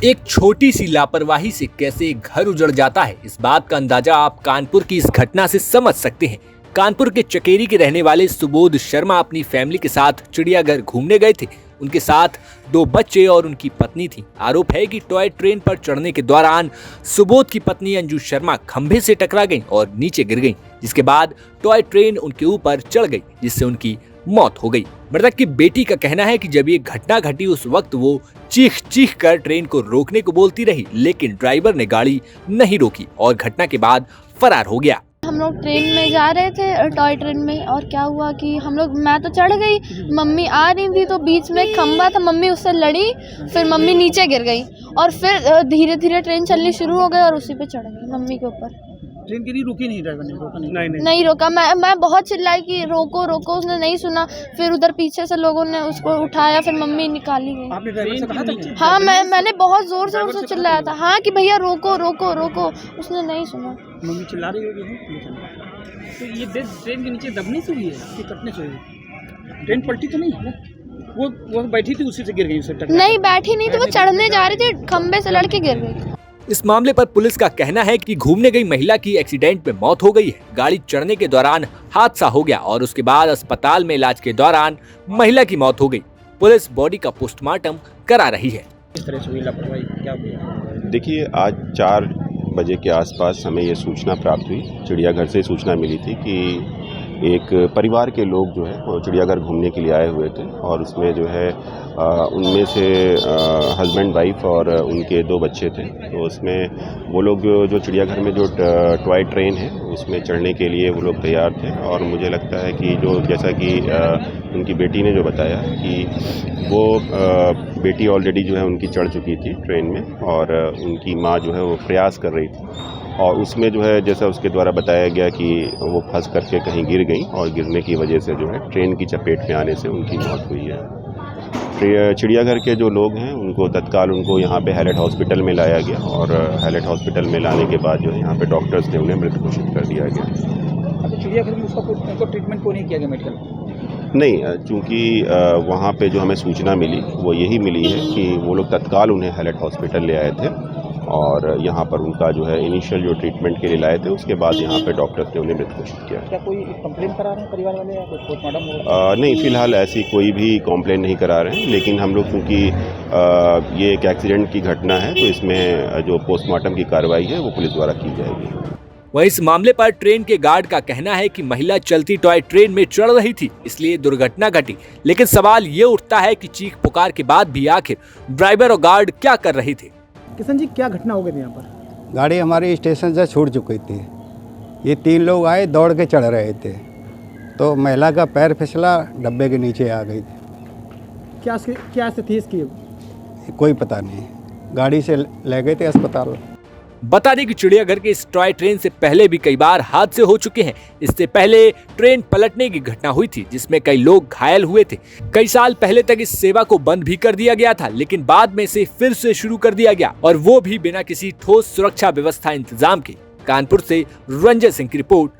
एक छोटी सी लापरवाही से कैसे एक घर उजड़ जाता है, इस बात का अंदाजा आप कानपुर की इस घटना से समझ सकते हैं। कानपुर के चकेरी के रहने वाले सुबोध शर्मा अपनी फैमिली के साथ चिड़ियाघर घूमने गए थे। उनके साथ 2 बच्चे और उनकी पत्नी थी। आरोप है कि टॉय ट्रेन पर चढ़ने के दौरान सुबोध की पत्नी अंजू शर्मा खंभे से टकरा गईं और नीचे गिर गईं, जिसके बाद टॉय ट्रेन उनके ऊपर चढ़ गई, जिससे उनकी मौत हो गई। मृतक की बेटी का कहना है कि जब ये घटना घटी उस वक्त वो चीख चीख कर ट्रेन को रोकने को बोलती रही, लेकिन ड्राइवर ने गाड़ी नहीं रोकी और घटना के बाद फरार हो गया। हम लोग ट्रेन में जा रहे थे, टॉय ट्रेन में, और क्या हुआ कि मैं तो चढ़ गई, मम्मी आ रही थी तो बीच में खंबा था, मम्मी उससे लड़ी, फिर मम्मी नीचे गिर गई और फिर धीरे धीरे ट्रेन चलनी शुरू हो गई और उसी पे चढ़ गई मम्मी के ऊपर। ट्रेन के लिए रुकी नहीं, ड्राइवर ने रोका नहीं रोका। मैं बहुत चिल्लाई कि रोको रोको, उसने नहीं सुना। फिर उधर पीछे से लोगों ने उसको उठाया, फिर मम्मी निकाली गई। आपने ड्राइवर से कहा था? हाँ, मैंने बहुत जोर से उससे चिल्लाया था, हाँ, कि भैया रोको रोको रोको, उसने नहीं सुना। मम्मी चिल्ला रही होगी। तो ये ट्रेन के नीचे दबने से हुई है कि कटने से हुई? ट्रेन पलटी तो नहीं है ना? वो बैठी थी, उसी से गिर गई, उससे टकरा? नहीं, बैठी नहीं थी, वो चढ़ने जा रही थी, खंबे से लड़के गिर गई। इस मामले पर पुलिस का कहना है कि घूमने गई महिला की एक्सीडेंट में मौत हो गई है। गाड़ी चढ़ने के दौरान हादसा हो गया और उसके बाद अस्पताल में इलाज के दौरान महिला की मौत हो गई। पुलिस बॉडी का पोस्टमार्टम करा रही है। इस तरह से हुई लापरवाही क्या हुई? देखिए, आज 4 बजे के आसपास हमें ये सूचना प्राप्त हुई। चिड़ियाघर से सूचना मिली थी कि एक परिवार के लोग जो है वो चिड़ियाघर घूमने के लिए आए हुए थे और उसमें जो है उनमें से हस्बैंड वाइफ और उनके 2 बच्चे थे। तो उसमें वो लोग जो चिड़ियाघर में जो टॉय ट्रेन है उसमें चढ़ने के लिए वो लोग तैयार थे और मुझे लगता है कि जो जैसा कि उनकी बेटी ने जो बताया कि वो बेटी ऑलरेडी जो है उनकी चढ़ चुकी थी ट्रेन में और उनकी माँ जो है वो प्रयास कर रही थी और उसमें जो है जैसा उसके द्वारा बताया गया कि वो फंस करके कहीं गिर गई और गिरने की वजह से जो है ट्रेन की चपेट में आने से उनकी मौत हुई है। चिड़ियाघर के जो लोग हैं उनको तत्काल यहाँ पे हैलेट हॉस्पिटल में लाया गया और हैलेट हॉस्पिटल में लाने के बाद जो है यहाँ पे डॉक्टर्स ने उन्हें मृत घोषित कर दिया गया। अच्छा, चिड़ियाघर में उसको ट्रीटमेंट क्यों नहीं किया गया मेडिकल? नहीं, चूँकि वहाँ पे जो हमें सूचना मिली वो यही मिली है कि वो लोग तत्काल उन्हें हैलेट हॉस्पिटल ले आए थे और यहाँ पर उनका जो है इनिशियल जो ट्रीटमेंट के लिए लाए थे, उसके बाद यहाँ पे डॉक्टर्स ने उन्हें मृत घोषित किया। क्या कोई कंप्लेन करा रहे हैं परिवार वाले या कोई पोस्टमार्टम? नहीं, फिलहाल ऐसी कोई भी कंप्लेन नहीं करा रहे हैं, लेकिन हम लोग क्योंकि ये एक एक्सीडेंट की घटना है तो इसमें जो पोस्टमार्टम की कार्रवाई है वो पुलिस द्वारा की जाएगी। वहीं इस मामले पर ट्रेन के गार्ड का कहना है कि महिला चलती टॉय ट्रेन में चढ़ रही थी, इसलिए दुर्घटना घटी। लेकिन सवाल ये उठता है कि चीख पुकार के बाद भी आखिर ड्राइवर और गार्ड क्या कर रहे थे। किशन जी, क्या घटना हो गई थी यहाँ पर? गाड़ी हमारी स्टेशन से छूट चुकी थी। ये 3 लोग आए, दौड़ के चढ़ रहे थे तो महिला का पैर फिसला, डब्बे के नीचे आ गई थी। क्या स्थिति इसकी? कोई पता नहीं, गाड़ी से ले गए थे अस्पताल। बता दें कि चिड़ियाघर के इस टॉय ट्रेन से पहले भी कई बार हादसे हो चुके हैं। इससे पहले ट्रेन पलटने की घटना हुई थी जिसमें कई लोग घायल हुए थे। कई साल पहले तक इस सेवा को बंद भी कर दिया गया था, लेकिन बाद में इसे फिर से शुरू कर दिया गया और वो भी बिना किसी ठोस सुरक्षा व्यवस्था इंतजाम के। कानपुर से रंजन सिंह की रिपोर्ट,